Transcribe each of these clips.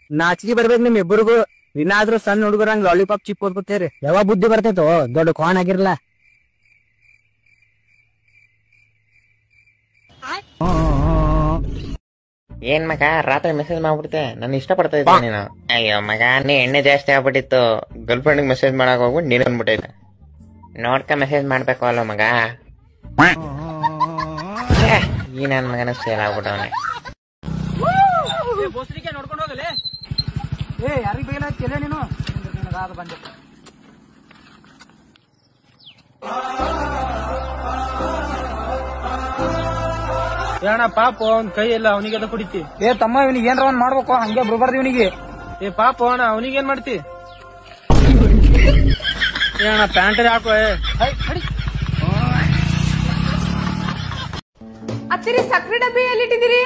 ನಾಚಿಕೆ ಬರ್ಬೇಕು ನಿಮ್ ಇಬ್ಬರಿಗೂ. ಇನ್ನಾದ್ರೂ ಸಣ್ಣ ಹುಡುಗರಂಗ್ ಲಾಲಿಪಾಪ್ ಚಿಪ್ ಓದ್ಕೊತೇರಿ. ಯಾವಾಗ ಬುದ್ಧಿ ಬರ್ತೈತೋ ದೊಡ್ಡ ಕೋಣ ಆಗಿರಲ್ಲ. ಏನ್ ಮಗ ರಾತ್ರಿ ಮೆಸೇಜ್ ಮಾಡ್ಬಿಡ್ತೆ, ನಾನು ಇಷ್ಟಪಡ್ತಾ ಇದ್ದೆ ನೀನು. ಅಯ್ಯೋ ಮಗ, ನೀ ಎಣ್ಣೆ ಜಾಸ್ತಿ ಆಗ್ಬಿಟ್ಟಿತ್ತು, ಗರ್ಲ್ ಫ್ರೆಂಡ್ ಮೆಸೇಜ್ ಮಾಡಕ್ ಹೋಗ್ಬಿಟ್ಟು ನೀನು ಅಂದ್ಬಿಟ್ಟೈತೆ. ನೋಡ್ಕ ಮೆಸೇಜ್ ಮಾಡ್ಬೇಕು ಅಲ್ಲ ಮಗ. ಈ ನನ್ ಮಗನ ಸೇಲ್ ಆಗ್ಬಿಟ್ಟವನೆ. ನೋಡ್ಕೊಂಡು ಹೋಗಲೇ ಯಾರಿಗ ಬೇಕಲ್ಲ ನೀನು ಬಂದೆ. ಏನ ಪಾಪ ಅವ್ನ ಕೈ ಎಲ್ಲ ಅವನಿಗೆಲ್ಲ ಕುಡಿತಿ. ತಮ್ಮ ಇವನಿಗೆ ಏನ್ರ ಒಂದ್ ಮಾಡ್ಬೇಕು, ಹಂಗೆ ಬಿಡ್ಬಾರ್ದು ಇವನಿಗೆ. ಪಾಪ ಅಣ್ಣ ಅವನಿಗೇನ್ ಮಾಡ್ತಿ? ಏನ ಪ್ಯಾಂಟ್ ಹಾಕೋ. ಅತ್ತಿರಿ ಸಕ್ರೆ ಡಬ್ಬಿ ಎಲ್ಲಿಟ್ಟಿದ್ದೀರಿ?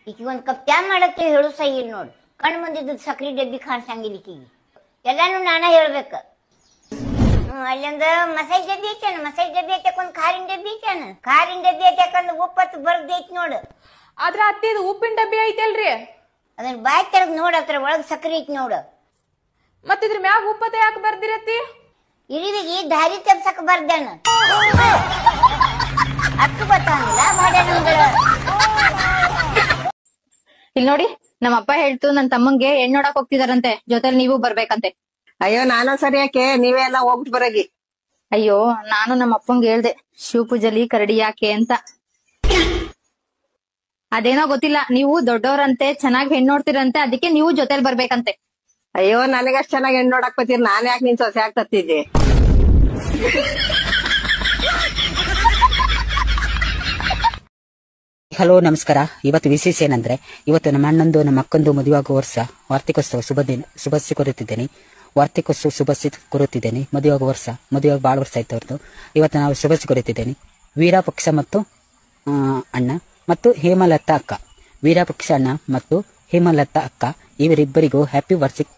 ಈಗ ಒಂದ್ ಕಪ್ ಚಾ ಮಾಡಕ್ಕೆ ಹೇಳು ಸಹಿ ನೋಡ್. ಕಣ್ ಮುಂದಿದ್ದು ಸಕ್ರಿ ಡಬ್ಬಿ ಕಾಣಿಸಂಗಿಲ್ಲ ಈಕಿಗೆ. ಎಲ್ಲಾನು ನಾನ ಹೇಳ್ಬೇಕ. ಅಲ್ಲೊಂದು ಮಸಾಜ್ ಡಬ್ಬಿ ಐತೇನ, ಮಸಾಜ್ ಡಬ್ಬಿ ಐತಕ್ ಒಂದ್ ಖಾರಿನ ಡಬ್ಬಿ ಐತೇನ, ಖಾರಿನ ಡಬ್ಬಿ ಐತಕಂದ್ ಉಪ್ಪತ್ತು ಬರ್ದೈತಿ ನೋಡು. ಆದ್ರ ಅತ್ತಿ ಇದು ಉಪ್ಪಿನ ಡಬ್ಬಿ ಐತಲ್ರಿ? ಅದನ್ನ ಬಾಯ್ ತೆರದ್ ನೋಡ್, ಅದ್ರ ಒಳಗ್ ಸಕ್ರಿ ಐತಿ ನೋಡು. ಮತ್ತಿದ್ರ ಮ್ಯಾಗ ಉಪ್ಪತ್ತ ಯಾಕೆ ಬರ್ದಿರತ್ತಿ? ಇರುವಿಗೆ ದಾರಿ ತೆಗ್ಸಕ್ ಬರ್ದೇನ ಅಕ್ಕ ಗೊತ್ತಾಗಿಲ್ಲ ಮಾಡ್ಯ ನಮ್ಗಳ. ಇಲ್ಲಿ ನೋಡಿ, ನಮ್ಮ ಅಪ್ಪ ಹೇಳ್ತು ನನ್ ತಮ್ಮಂಗೆ ಹೆಣ್ಣು ನೋಡಕ್ ಹೋಗ್ತಿದಾರಂತೆ, ಜೊತೆಲಿ ನೀವು ಬರ್ಬೇಕಂತೆ. ಅಯ್ಯೋ ನಾನ ಸರಿ ಯಾಕೆ, ನೀವೇ ಎಲ್ಲ ಹೋಗ್ಬಿಟ್ಟು ಬರಗಿ. ಅಯ್ಯೋ ನಾನು ನಮ್ಮ ಅಪ್ಪಂಗೆ ಹೇಳ್ದೆ ಶಿವ ಪೂಜಲಿ ಕರಡಿ ಯಾಕೆ ಅಂತ. ಅದೇನೋ ಗೊತ್ತಿಲ್ಲ, ನೀವು ದೊಡ್ಡವ್ರಂತೆ ಚೆನ್ನಾಗಿ ಹೆಣ್ಣು ನೋಡ್ತಿರಂತೆ, ಅದಕ್ಕೆ ನೀವು ಜೊತೆಲಿ ಬರ್ಬೇಕಂತೆ. ಅಯ್ಯೋ ನನಗಷ್ಟ್ ಚೆನ್ನಾಗಿ ಹೆಣ್ಣು ನೋಡಕ್ ಬತ್ತೀರಿ, ನಾನ್ ಯಾಕೆ ನಿನ್ ಸೊಸೆ ಆಗ್ತತ್ತಿದ್ದೆ. ಹಲೋ ನಮಸ್ಕಾರ. ಇವತ್ತು ವಿಶೇಷ ಏನಂದ್ರೆ, ಇವತ್ತು ನಮ್ಮ ಅಣ್ಣಂದು ನಮ್ಮ ಅಕ್ಕಂದು ಮದುವೆಯಾಗುವ ವರ್ಷ, ವಾರ್ಷಿಕೋತ್ಸವ ಶುಭಾಶಯ ಕೋರುತ್ತಿದ್ದೇನೆ. ವಾರ್ಷಿಕೋತ್ಸವ ಶುಭಾಶಯ ಕೋರುತ್ತಿದ್ದೇನೆ. ಮದುವೆಯಾಗುವ ವರ್ಷ, ಮದುವೆಯಾಗ ಬಹಳ ವರ್ಷ ಆಯ್ತು ಅವ್ರದ್ದು. ಇವತ್ತು ನಾವು ಶುಭಾಶಯ ಕೋರುತ್ತಿದ್ದೇನೆ. ವೀರಪಕ್ಷ ಮತ್ತು ಅಣ್ಣ ಮತ್ತು ಹೇಮಲತಾ ಅಕ್ಕ, ವೀರಪಕ್ಷ ಅಣ್ಣ ಮತ್ತು ಹೇಮಲತಾ ಅಕ್ಕ ಇವರಿಬ್ಬರಿಗೂ ಹ್ಯಾಪಿ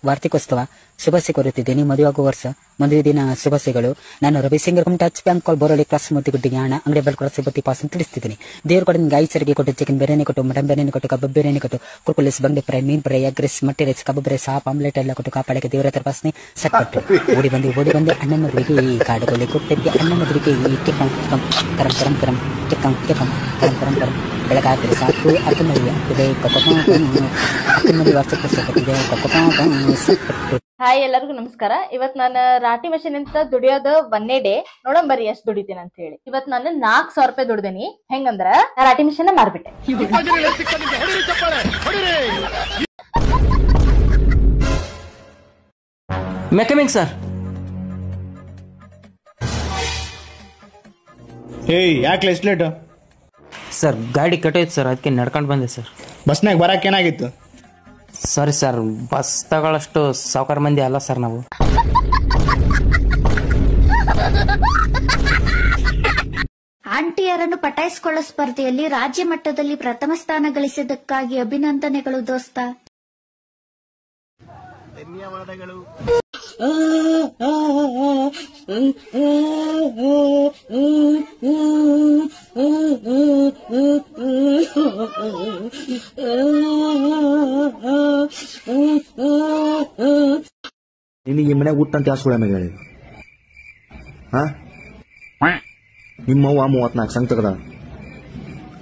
ವಾರ್ಷಿಕೋತ್ಸವ ಶುಭಾಶಯ ಕೋರುತ್ತಿದ್ದೇನೆ. ಮದುವೆಯಾಗುವ ವರ್ಷ, ಮದುವೆ ದಿನ ಶುಭಾಶಯಗಳು. ನಾನು ರವಿಸಿಂಗರ್ ಟಚ್ ಬ್ಯಾಂಕ್ ಕಾಲ್ ಬೋರೋಳಿ ಕ್ಲಾಸ್ ಮುದ್ದಿಗುಡ್ಡಿಗೆ ಹಣ ಅಂಗಡಿ ಬೆಳ್ಕೊಳ ಸಿಬ್ಬತ್ತಿ ಪಾಸ್ ಅಂತ ತಿಳಿಸ್ತಿದ್ದೀನಿ. ದೇವ್ರ ಕಡೆ ನಿಮ್ಗೆ ಐಸರಿಗೆ ಕೊಟ್ಟು ಚಿಕನ್ ಬಿರಿಯಾನಿ ಕೊಟ್ಟು, ಮಟನ್ ಬಿರಿಯಾನಿ ಕೊಟ್ಟು, ಕಬ್ಬು ಬಿರಿಯಾನಿ ಕೊಟ್ಟು, ಕುರ್ಕುಲಿಸ್, ಬಂಡೆ ಫ್ರೈ, ಮೀನ್ ಫ್ರೈ, ಎಗ್ ರೈಸ್, ಮೊಟ್ಟೆ ರೈಸ್, ಕಬ್ಬು ರೈಸ್, ಸಾಪ್ ಆಮ್ಲೆಟ್ ಎಲ್ಲ ಕೊಟ್ಟು ಕಾಪಾಡಕ್ಕೆ ದೇವರ ಹತ್ರ ಪಾಸನೆ ಸಟ್ಪಟ್ಟು ಓಡಿ ಬಂದು ಅಣ್ಣ ಮದುವೆಗೆ ಈ ಕಾಡುಗೋಲಿ ಕೊಟ್ಟಿಗೆ, ಅಣ್ಣ ಮದುವೆಗೆ ಈ ಟಿಕ್ಕಂ ಟಿಕ್ಕಂ ಕರಂ ಕರಂ ಕರಂ ಟಿಕ್ಕಂ ಟಿಕ್ಕಂ ಕರಂ ಕರಂ ಕರಂ ಬೆಳಗಾದ್ರೆ ಸಾಕು ಅಕ್ಕ ಮದುವೆ ಆಗ್ತದೆ. ಅಕ್ಕ ಮದುವೆ ವಾರ್ಷಿಕೋತ್ಸವ ಕೊಟ್ಟಿದೆ. ಹಾಯ್, ಎಲ್ಲರಿಗೂ ನಮಸ್ಕಾರ. ಇವತ್ ನಾನು ರಾಟಿ ಮಷಿನ್ ಅಂತ ದುಡಿಯೋದು 1ನೇ ಡೇ. ನೋಡಂಬರಿ ಎಷ್ಟ್ ದುಡಿತೀನಿ ಅಂತ ಹೇಳಿ. ಇವತ್ ನಾನು 4,000 ರೂಪಾಯಿ ದುಡ್ದೇನಿ. ಹೆಂಗಂದ್ರ ರಾಟಿ ಮಿಷನ್ ಮಾರ್ಬಿಟ್ಟೆ. Mechanic sir. ಏಯ್ ಯಾಕೆ ಎಷ್ಟು ಲೇಟ್? ಸರ್ ಗಾಡಿ ಕೆಟ್ಟೋಯ್ತು ಸರ್, ಅದಕ್ಕೆ ನಡ್ಕೊಂಡು ಬಂದೆ ಸರ್. ಬಸ್ನಾಗ ಬರಕ್ಕೆ ಏನಾಗಿತ್ತು? ಸಾರಿ ಸರ್, ಬಸ್ ತಗೊಳ್ಳಷ್ಟು ಸಾವುಕಾರ ಮಂದಿ ಅಲ್ಲ ಸರ್ ನಾವು. ಆಂಟಿಯರನ್ನು ಪಟಾಯಿಸಿಕೊಳ್ಳೋ ಸ್ಪರ್ಧೆಯಲ್ಲಿ ರಾಜ್ಯ ಮಟ್ಟದಲ್ಲಿ ಪ್ರಥಮ ಸ್ಥಾನ ಗಳಿಸಿದ್ದಕ್ಕಾಗಿ ಅಭಿನಂದನೆಗಳು ದೋಸ್ತ. ಧನ್ಯವಾದಗಳು. ನಿನಗೆ ಈ ಮನೆಗೆ ಊಟ ಅಂತ ಸುಳ್ಳ ಮೇಲೆ ಹೇಳಿ. ಹಾ, ನಿಮ್ಮವ್ವ 34 ಸಂಘ ತಗದ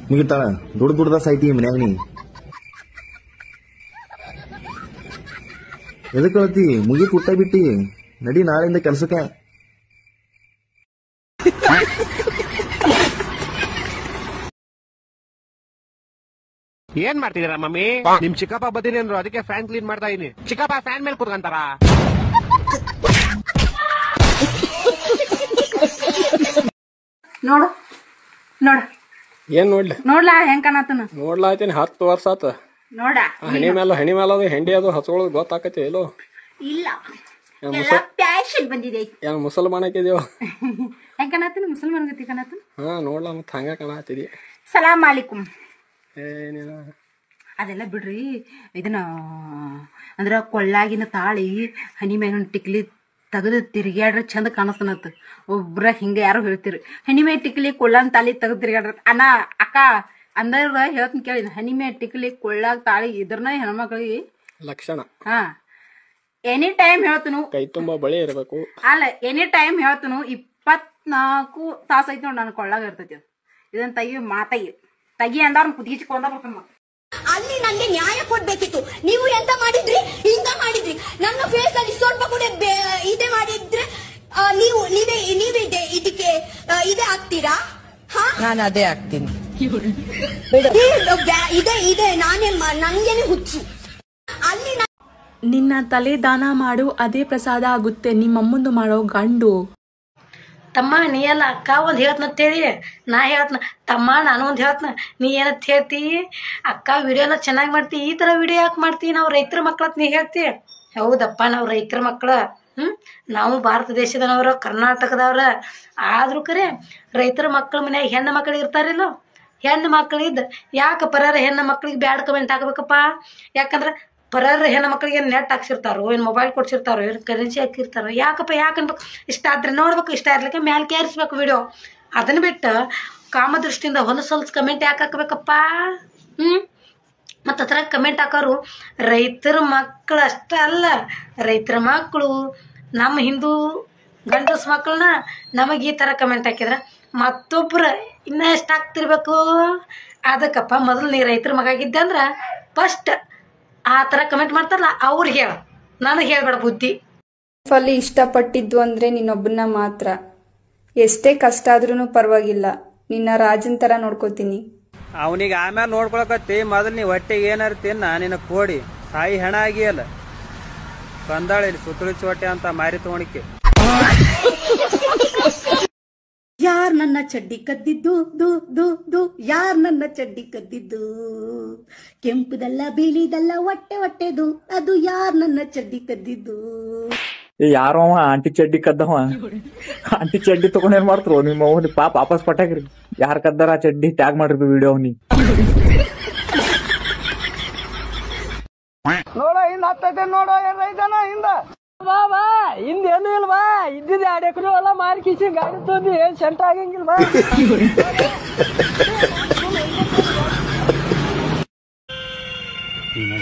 ಮುಗಿತಾಳ. ದುಡ್ದ ಸಾಯ್ತಿ ಈ ಮನ್ಯಾಗ. ನೀ ಎದಕ್ ಹೇಳ್ತಿ? ಮುಗಿ ಊಟ ಬಿಟ್ಟಿ ನಡಿ ನಾಳೆಯಿಂದ ಕೆಲ್ಸಕ್ಕೆ. ಏನ್ ಮಾಡ್ತಿದ್ದೀರಾ ಮಮ್ಮಿ? ನಿಮ್ ಚಿಕ್ಕಪ್ಪ ಬದೀನಿ ಅಂದ್ರು, ಅದಕ್ಕೆ ಫ್ಯಾನ್ ಕ್ಲೀನ್ ಮಾಡ್ತಾ ಇದೀನಿ. ಚಿಕ್ಕಪ್ಪ ಫ್ಯಾನ್ ಮೇಲೆ ಕೂತ್ಕೊಂತಾರ. ನೋಡು ನೋಡ, ಏನ್ ನೋಡ್ಲಿ? ನೋಡ್ಲಾ ಹೆಂಗ್ ಕಾಣತನ? ನೋಡ್ಲಾತೀನಿ 10 ವರ್ಷ ಆತ. ನೋಡ ಹಣಿ ಮೇಲೆ ಅದು ಹೆಂಡಿ ಅದು ಹಚ್ಕೊಳ್ಳೋದು ಗೊತ್ತಾಕತಿ ಎಲ್ಲೋ? ಇಲ್ಲ, ಪ್ಯಾಷನ್ ಬಂದಿದೆ. ಏನ್ ಮುಸಲ್ಮಾನ ಹಾಕಿದ್ಯೋ? ಹೆಂಗ್ ಕಾಣತನ? ಮುಸಲ್ಮಾನ್ ಗತಿ ಕಾಣತನ. ಹಾ, ನೋಡ್ಲಾ ಮತ್ ಹಂಗ ಕಾಣತಿದಿ. ಸಲಾಂ ಅಲೈಕುಂ. ಏನಿಲ್ಲ ಅದೆಲ್ಲ ಬಿಡ್ರಿ. ಇದನ್ನ ಅಂದ್ರ ಕೊಳ್ಳಾಗಿನ ತಾಳಿ ಹನಿ ಮ್ಯಾಗ ಟಿಕ್ಲಿ ತೆಗದು ತಿರ್ಗ್ಯಾಡ್ರ ಚಂದ ಕಾಣಿಸ್ತನತ್. ಒಬ್ರ ಹಿಂಗ ಯಾರು ಹೇಳ್ತಿರಿ, ಹನಿ ಮ್ಯಾಗ ಟಿಕ್ಲಿ ಕೊಳ್ಳಾನ್ ತಾಳಿ ತೆಗದ್ ತಿರ್ಗ್ಯಾಡ್ರ. ಅಣ್ಣ ಅಕ್ಕ ಅಂದ್ರ ಹೇಳ್ತೀನಿ ಕೇಳಿ, ಹನಿಮೆ ಟಿಕ್ಲಿ ಕೊಳ್ಳಾಗ ತಾಳಿ ಇದ್ರನ ಹೆಣ್ಮಕ್ಳಿಗೆ ಲಕ್ಷಣ. ಹಾ ಎನಿ ಟೈಮ್ ಹೇಳ್ತನು, ಕೈ ತುಂಬಾ ಬಳಿ ಇರ್ಬೇಕು. ಅಲ್ಲ ಎನಿ ಟೈಮ್ ಹೇಳ್ತನು, 24 ತಾಸ ಐತಿ ನೋಡ್ ನನ್ ಕೊಳ್ಳಾಗ ಇರ್ತೈತಿ. ಇದನ್ನ ತಗಿ ಅಂದಾರ ಕುದಿಚ್ಕೊಂಡ ಬರ್ತಾನ. ಅಲ್ಲಿ ನಂಗೆ ನ್ಯಾಯ ಕೊಡ್ಬೇಕಿತ್ತು. ನೀವು ಎಂತ ಮಾಡಿದ್ರಿ? ಹಿಂಗ ಮಾಡಿದ್ರಿ. ನನ್ನ ಫೇಸ್ ಅಲ್ಲಿ ಸ್ವಲ್ಪ ಕೂಡ ಇದೇ ಮಾಡಿದ್ರೆ ನೀವೇ ಇದಕ್ಕೆ ಇದೇ ಆಗ್ತೀರಾ? ನಾನು ಅದೇ ಆಗ್ತೀನಿ. ಇದೆ ನನ್ಗೇನೆ ಹುಚ್ಚು. ಅಲ್ಲಿ ನಿನ್ನ ತಲೆ ದಾನ ಮಾಡು, ಅದೇ ಪ್ರಸಾದ ಆಗುತ್ತೆ. ನಿಮ್ಮಮ್ಮಂದು ಮಾಡೋ ಗಂಡು. ತಮ್ಮ ನೀ ಎಲ್ಲ ಅಕ್ಕ ಒಂದ್ ಹೇಳ್ತಂತೇಳಿ ನಾ ಹೇಳ್ತನ, ತಮ್ಮ ನಾನು ಒಂದ್ ಹೇಳ್ತನ, ನೀ ಏನಂತ ಹೇಳ್ತಿ? ಅಕ್ಕ ವಿಡಿಯೋ ಎಲ್ಲ ಚೆನ್ನಾಗಿ ಮಾಡ್ತಿ, ಈ ತರ ವಿಡಿಯೋ ಯಾಕೆ ಮಾಡ್ತಿ? ನಾವು ರೈತರ ಮಕ್ಳತ್ ನೀ ಹೇಳ್ತಿ. ಹೌದಪ್ಪ, ನಾವು ರೈತರ ಮಕ್ಳ. ನಾವು ಭಾರತ ದೇಶದವ್ರ, ಕರ್ನಾಟಕದವ್ರ. ಆದ್ರೂ ಕರೆ ರೈತರ ಮಕ್ಳ ಮನ್ಯಾಗ ಹೆಣ್ಣು ಮಕ್ಳು ಇರ್ತಾರಿಲ್ಲ. ಹೆಣ್ಣು ಮಕ್ಳಿದ್ ಯಾಕ ಪರರ ಹೆಣ್ಣು ಮಕ್ಳಿಗೆ ಬ್ಯಾಡ್ ಕಮೆಂಟ್ ಹಾಕ್ಬೇಕಪ್ಪ? ಯಾಕಂದ್ರ ಪರರ ಹೆಣ್ಣು ಮಕ್ಳಿಗೆ ನೆಟ್ ಹಾಕ್ಸಿರ್ತಾರೋ, ಏನ್ ಮೊಬೈಲ್ ಕೊಡ್ಸಿರ್ತಾರೋ, ಏನ್ ಕರೆನ್ಸಿ ಹಾಕಿರ್ತಾರೋ. ಯಾಕಪ್ಪ ಯಾಕೆ ಅನ್ಬೇಕು? ಇಷ್ಟ ಆದ್ರೆ ನೋಡ್ಬೇಕು, ಇಷ್ಟ ಇರ್ಲಿಕ್ಕೆ ಮ್ಯಾಲ್ ಕೇರಿಸ್ಬೇಕು ವಿಡಿಯೋ. ಅದನ್ನ ಬಿಟ್ಟು ಕಾಮದೃಷ್ಟಿಯಿಂದ ಹೊಲಸೊಲ್ಸ್ ಕಮೆಂಟ್ ಯಾಕೆ ಹಾಕ್ಬೇಕಪ್ಪ? ಮತ್ತ ಅದ್ರ ಕಮೆಂಟ್ ಹಾಕೋರು ರೈತರ ಮಕ್ಕಳು ಅಷ್ಟ ಅಲ್ಲ, ರೈತರ ಮಕ್ಕಳು ನಮ್ಮ ಹಿಂದೂ ಗಂಡಸ್ ಮಕ್ಕಳನ್ನ ನಮಗ್ ಈ ತರ ಕಮೆಂಟ್ ಹಾಕಿದ್ರ ಮತ್ತೊಬ್ರ ಇನ್ನ ಎಷ್ಟ್ ಹಾಕ್ತಿರ್ಬೇಕು? ಅದಕ್ಕಪ್ಪ ಮೊದಲು ನೀ ರೈತರ ಮಗ ಆಗಿದ್ದೆ ಅಂದ್ರ ಫಸ್ಟ್ ಆ ತರ ಕಮೆಂಟ್ ಮಾಡ್ತಾರಲ್ಲ ಅವ್ರಿಗೆ ಹೇಳ, ನನಗೆ ಹೇಳ್ಬೇಡ ಬುದ್ಧಿ. ಅಲ್ಲಿ ಇಷ್ಟಪಟ್ಟಿದ್ದು ಅಂದ್ರೆ ನಿನ್ನೊಬ್ಬನ ಮಾತ್ರ. ಎಷ್ಟೇ ಕಷ್ಟ ಆದ್ರೂ ಪರವಾಗಿಲ್ಲ, ನಿನ್ನ ರಾಜನ್ ತರ ನೋಡ್ಕೋತೀನಿ. ಅವನಿಗೆ ಆಮೇಲೆ ನೋಡ್ಕೊಳಕತ್ತಿ, ಮೊದಲು ನೀ ಹೊಟ್ಟೆಗೆ ಏನಾರು ತಿನ್ನ, ನಿನ್ನ ಕೋಡಿ ಸಾಯಿ ಹೆಣ ಆಗಿಯಲ್ಲ ಕಂದಾಳಿ ಸುತ್ತಳಿ ಚೋಟೆ ಅಂತ ಮಾರಿ ತಗೊಣಿಕೆ. ಯಾರ್ ನನ್ನ ಚಡ್ಡಿ ಕದ್ದಿದ್ದು? ದು ದು ದು ಯಾರ್ ನನ್ನ ಚಡ್ಡಿ ಕದ್ದಿದ್ದು? ಕೆಂಪುದಲ್ಲ ಬಿಳಿದಲ್ಲ ಹೊಟ್ಟೆ ಹೊಟ್ಟೆದು, ಅದು ಯಾರ್ ನನ್ನ ಚಡ್ಡಿ ಕದ್ದಿದ್ದು? ಯಾರೋ ಅವ ಆಂಟಿ ಚಡ್ಡಿ ಕದ್ದವ. ಆಂಟಿ ಚಡ್ಡಿ ತಗೊಂಡ್ ಏನ್ ಮಾಡ್ತಾರೋ ನಿಮ್ಮ ಅವ್ನಿ? ಪಾಪ ವಾಪಸ್ ಪಟಾಕ್ರಿ. ಯಾರ್ ಕದ್ದಾರ ಆ ಚಡ್ಡಿ ಟ್ಯಾಗ್ ಮಾಡಿರ್ಬೇಕು ವಿಡಿಯೋ ಅವ್ನಿ. ನೋಡ ಹಿಂದ ಹತ್ತೈತೆ, ನೋಡ ರೈತನ ಹಿಂದ ಬಾ ಬಾ, ಹಿಂದ ಏನು ಇಲ್ವಾ? ಇದ್ದಿದ್ದು 2 ಎಕರೆ ಹೊಲ ಮಾರಿ ಕಿಸಿ ಗಾಡಿ ತಂದು ಏನ್ ಸೆಂಟ ಆಗಂಗಿಲ್ವಾ?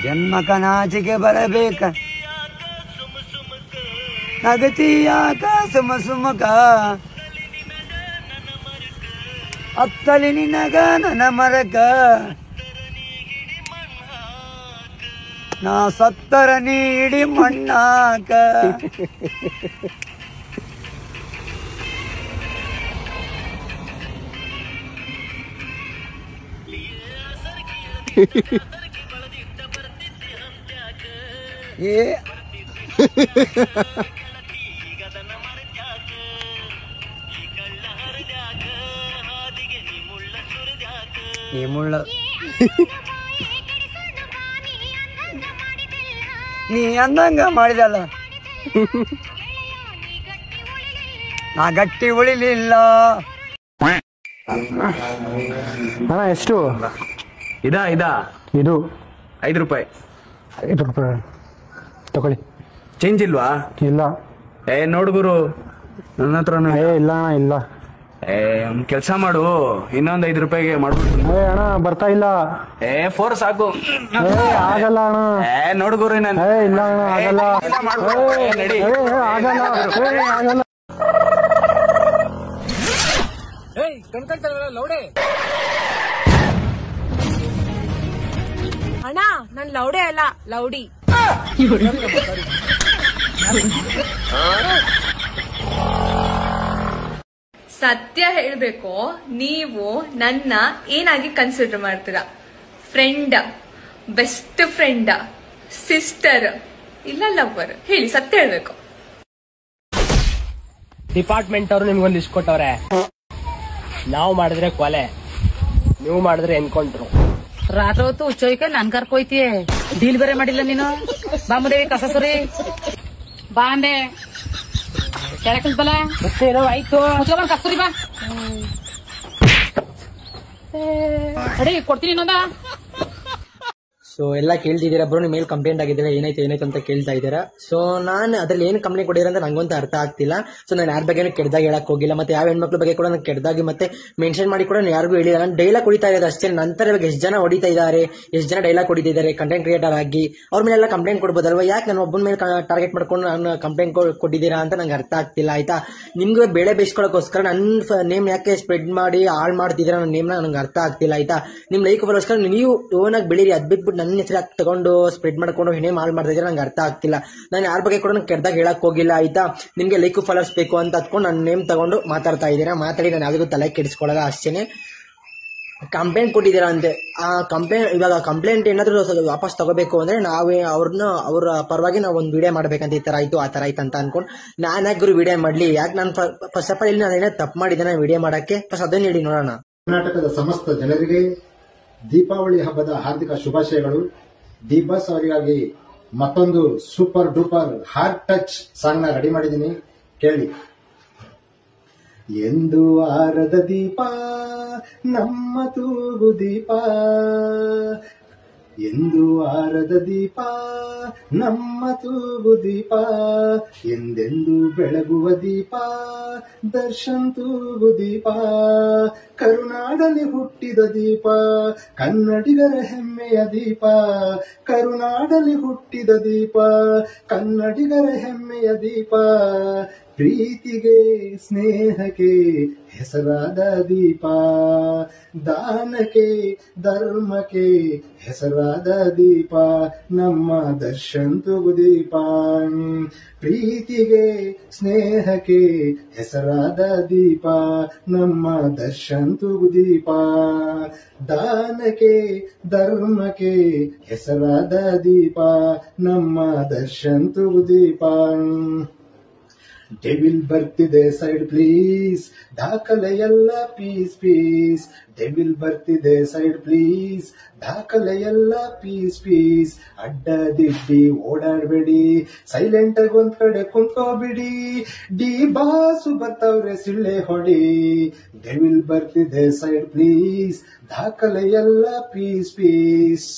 ಜನ್ಮಕ ನಾಚಿಕೆ ಬರಬೇಕ, ನಗತಿಯಾಕ ಸುಮ ಸುಮಕ, ಅತ್ತಲಿ ನಿನಗ ನನ್ನ ಮರಕ, ನಾ ಸತ್ತರ ನೀಡಿ ಮಣ್ಣಾಕ. ನೀ ಅಂದಂಗ ಮಾಡಿದಲ್ಲ, ನಾ ಗಟ್ಟಿ ಉಳಿಲಿಲ್ಲ. ಅಣ್ಣ ಎಷ್ಟು? ಇದು ಇದು 5 ರೂಪಾಯಿ. 5 ರೂಪಾಯಿ ತಗೊಳ್ಳಿ. ಚೇಂಜ್ ಇಲ್ವಾ? ಇಲ್ಲ. ನೋಡು ಗುರು, ನನ್ನ ಹತ್ರನು ಇಲ್ಲ ಅಣ್ಣ, ಇಲ್ಲ. ಕೆಲ್ಸ ಮಾಡು, ಇನ್ನೊಂದ್ 5 ರೂಪಾಯಿಗೆ ಮಾಡ್ಬಿಡ್ತೀನಿ. ಅಣ್ಣ ಬರ್ತಾ ಇಲ್ಲ. 4 ಸಾಕು. ಆಗಲ್ಲ ಅಣ್ಣ. ನೋಡು ಗುರು, ಇಲ್ಲ ಅಣ್ಣ, ಆಗಲ್ಲ. ಆಗಲ್ಲ. ಅಣ್ಣ ನನ್ ಲೌಡೆ ಅಲ್ಲ, ಲೌಡಿ. ಸತ್ಯ ಹೇಳ್ಬೇಕು, ನೀವು ನನ್ನ ಏನಾಗಿ ಕನ್ಸಿಡರ್ ಮಾಡ್ತೀರಾ? ಫ್ರೆಂಡ್, ಬೆಸ್ಟ್ ಫ್ರೆಂಡ್, ಸಿಸ್ಟರ್, ಇಲ್ಲ ಲವರ್? ಹೇಳಿ, ಸತ್ಯ ಹೇಳ್ಬೇಕು. ಡಿಪಾರ್ಟ್ಮೆಂಟ್ ಅವರು ನಿಮ್ಗೊಂದು ಲಿಸ್ಟ್ ಕೊಟ್ಟವ್ರೆ. ನಾವು ಮಾಡಿದ್ರೆ ಕೊಲೆ, ನೀವು ಮಾಡಿದ್ರೆ ಎನ್ಕೊಂಡ್ರು. ರಾತ್ರಿ ಹೊತ್ತು ಹುಚ್ಚೋಯ್ಕ ನನ್ ಕರ್ಕೋಯ್ತಿಯೇ, ಡೀಲ್ ಬೇರೆ ಮಾಡಿಲ್ಲ ನೀನು. ಬಾಮುದೇವಿ ಕಸ ಸುರಿ ಬಾ ಅಂದೆ, ಕೆಳಕಲ್ಬಲ ಏನೋ ಆಯ್ತು. ಮುಚ್ಕೊಂಡ್ ಕಸ್ತೂರಿ ಬಾ, ಅಡಿ ಕೊಡ್ತೀನಿ ಇನ್ನೊಂದ. ಸೊ ಎಲ್ಲ ಕೇಳ್ತಿದ್ದೀರಾ ಬ್ರೋ, ನಿಮ್ಮ ಮೇಲೆ ಕಂಪ್ಲೇಂಟ್ ಆಗಿದ್ದೀರಾ, ಏನಾಯ್ತು ಅಂತ ಕೇಳ್ತಾ ಇದ್ದೀರಾ. ಸೊ ನಾನು ಅದ್ರಲ್ಲಿ ಏನು ಕಂಪ್ಲೇಂಟ್ ಕೊಟ್ಟಿರ ಅಂತ ನಂಗಂತೂ ಅರ್ಥ ಆಗ್ತಿಲ್ಲ. ಸೊ ನಾನು ಯಾರ ಬಗ್ಗೆ ಕೆಟ್ಟದಾಗಿ ಹೇಳಕ್ ಹೋಗಿಲ್ಲ, ಮತ್ತೆ ಯಾವ ಹೆಣ್ಮಕ್ಳ ಬಗ್ಗೆ ಕೂಡ ನಾನು ಕೆಟ್ಟದಾಗಿ ಮತ್ತೆ ಮೆನ್ಷನ್ ಮಾಡಿ ಕೂಡ ಯಾರಿಗೂ ಹೇಳಿಲ್ಲ. ನಾನು ಡೈಲಾಗ್ ಹೊಡಿತಾ ಇರೋದು ಅಷ್ಟೇ. ನಂತರ ಇವಾಗ ಎಷ್ಟು ಜನ ಹೊಡಿತಾ ಇದ್ದಾರೆ, ಎಷ್ಟು ಜನ ಡೈಲಾಗ್ ಹೊಡಿತಿದ್ದಾರೆ ಕಂಟೆಂಟ್ ಕ್ರಿಯೇಟರ್ ಆಗಿ, ಅವ್ರ ಮೇಲೆಲ್ಲ ಕಂಪ್ಲೇಂಟ್ ಕೊಡ್ಬೋದಲ್ವಾ? ಯಾಕೆ ನಾನು ಒಬ್ಬನ ಮೇಲೆ ಟಾರ್ಗೆಟ್ ಮಾಡ್ಕೊಂಡು ನಾನು ಕಂಪ್ಲೇಂಟ್ ಕೊಟ್ಟಿದ್ದೀರಾ ಅಂತ ನಂಗೆ ಅರ್ಥ ಆಗ್ತಿಲ್ಲ. ಆಯ್ತಾ, ನಿಮ್ಗೆ ಬೆಳೆ ಬೇಯಿಸ್ಕೊಳ್ಳೋಕೋಸ್ಕರ ನನ್ನ ನೇಮ್ ಯಾಕೆ ಸ್ಪ್ರೆಡ್ ಮಾಡಿ ಹಾಳು ಮಾಡ್ತಿದ್ದೀರಾ, ನನ್ನ ನೇಮ್ನ ನಂಗೆ ಅರ್ಥ ಆಗ್ತಿಲ್ಲ. ಆಯ್ತಾ, ನಿಮ್ ಲೈಕ್ ಬರೋಸ್ಕರ ನೀವು ಓನಾಗಿ ಬೆಳೀರಿ, ಅದ್ ಬಿಟ್ಬಿಟ್ಟು ನನ್ನ ಹೆಸರು ತಗೊಂಡು ಸ್ಪ್ರೆಡ್ ಮಾಡ್ಕೊಂಡು ನೇಮ್ ಹಾಳು ಮಾಡ್ತಾ ಇದ್ರೆ ನಂಗೆ ಅರ್ಥ ಆಗ್ತಿಲ್ಲ. ನಾನು ಯಾರ ಬಗ್ಗೆ ಕೂಡ ನಂಗೆ ಕೆಟ್ಟದಾಗ ಹೇಳಕ್ ಹೋಗಿಲ್ಲ. ಆಯ್ತಾ, ನಿಮ್ಗೆ ಲೈಕ್ ಫಾಲೋವರ್ಸ್ ಬೇಕು ಅಂತ ಅದ್ಕೊಂಡು ನನ್ನ ನೇಮ್ ತಗೊಂಡು ಮಾತಾಡ್ತಾ ಇದ್ದೀರಾ. ಮಾತಾಡಿ ನಾನು ಯಾವ್ದು ತಲೆ ಕೆಡಿಸ್ಕೊಳ್ಳಲ್ಲ ಅಷ್ಟೇನೆ. ಕಂಪ್ಲೇಂಟ್ ಕೊಟ್ಟಿದ್ದೀರಾ ಅಂತೆ, ಆ ಇವಾಗ ಕಂಪ್ಲೇಂಟ್ ಏನಾದ್ರು ವಾಪಸ್ ತಗೋಬೇಕು ಅಂದ್ರೆ ನಾವೇ ಅವ್ರ ಪರವಾಗಿ ನಾವು ಒಂದು ವಿಡಿಯೋ ಮಾಡ್ಬೇಕಂತ, ಈ ತರ ಆಯ್ತು ಆ ತರ ಆಯ್ತು ಅಂತ ಅನ್ಕೊಂಡು ನಾನು ಯಾಕೆ ಗುರು ವಿಡಿಯೋ ಮಾಡ್ಲಿ? ಯಾಕೆ ನಾನು ಫಸ್ಟ್ ಆಫ್ ಆಲ್ ಇಲ್ಲಿ ನಾನು ಏನೋ ತಪ್ಪು ಮಾಡಿದ್ದೇನೆ ವಿಡಿಯೋ ಮಾಡಕ್ಕೆ? ಫಸ್ಟ್ ಅದನ್ನ ಹೇಳಿ ನೋಡೋಣ. ಕರ್ನಾಟಕದ ಸಮಸ್ತ ಜನರಿಗೆ ದೀಪಾವಳಿ ಹಬ್ಬದ ಹಾರ್ದಿಕ ಶುಭಾಶಯಗಳು. ದೀಪಾಸ್ ಅವರಿಗಾಗಿ ಮತ್ತೊಂದು super duper heart touch song ನ ರೆಡಿ ಮಾಡಿದ್ದೀನಿ, ಕೇಳಿ. ಎಂದು ಆರದ ದೀಪ ನಮ್ಮ ತೂಗು ದೀಪ, ಎಂದು ಆರದ ದೀಪ ನಮ್ಮ ತೂಗು ದೀಪ, ಎಂದೆಂದು ಬೆಳಗುವ ದೀಪ ದರ್ಶನ್ ತೂಗು ದೀಪ, ಕರುನಾಡಲ್ಲಿ ಹುಟ್ಟಿದ ದೀಪ ಕನ್ನಡಿಗರ ಹೆಮ್ಮೆಯ ದೀಪ, ಕರುನಾಡಲ್ಲಿ ಹುಟ್ಟಿದ ದೀಪ ಕನ್ನಡಿಗರ ಹೆಮ್ಮೆಯ ದೀಪ, ಪ್ರೀತಿಗೆ ಸ್ನೇಹಕ್ಕೆ ಹೆಸರಾದ ದೀಪ, ದಾನಕ್ಕೆ ಧರ್ಮಕ್ಕೆ ಹೆಸರಾದ ದೀಪ ನಮ್ಮ ದರ್ಶನ್ ತೂಗು ದೀಪ, ಪ್ರೀತಿಗೆ ಸ್ನೇಹಕ್ಕೆ ಹೆಸರಾದ ದೀಪ ನಮ್ಮ ದರ್ಶನ್ ತೂಗು ದೀಪ, ದಾನಕ್ಕೆ ಧರ್ಮಕ್ಕೆ ಹೆಸರಾದ ದೀಪ ನಮ್ಮ ದರ್ಶನ್ ತೂಗು ದೀಪ. ಡೆವಿಲ್ ಬರ್ತಿದೆ ಸೈಡ್ ಪ್ಲೀಸ್, ದಾಖಲೆ ಎಲ್ಲ ಪೀಸ್ ಪೀಸ್, ಡೆವಿಲ್ ಬರ್ತಿದೆ ಸೈಡ್ ಪ್ಲೀಸ್, ದಾಖಲೆ ಎಲ್ಲ ಪೀಸ್ ಪೀಸ್, ಅಡ್ಡ ದಿಡ್ಡಿ ಓಡಾಡ್ಬೇಡಿ, ಸೈಲೆಂಟ್ ಆಗಿ ಒಂದ್ ಕಡೆ ಕುಂತ್ಕೋಬಿಡಿ, ಡಿ ಬಾಸು ಬರ್ತವ್ರೆ ಸಿಳ್ಳೆ ಹೊಡಿ, ಡೆವಿಲ್ ಬರ್ತಿದೆ ಸೈಡ್ ಪ್ಲೀಸ್, ದಾಖಲೆ ಎಲ್ಲ piece piece.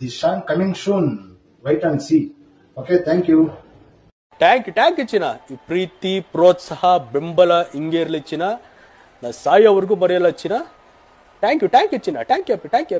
The song coming soon, wait and see. Okay, thank you. Thank you ಚಿನ್ನ. ಈ ಪ್ರೀತಿ ಪ್ರೋತ್ಸಾಹ ಬೆಂಬಲ ಹಿಂಗೆ ಇರ್ಲಿ ಚಿನ್ನ, ನಾ ಸಾಯೋವರೆಗೂ ಬರೆಯಲ್ಲ ಚಿನ್ನ. ಥ್ಯಾಂಕ್ ಯು ಚಿನ್ನ, ಥ್ಯಾಂಕ್ ಯು.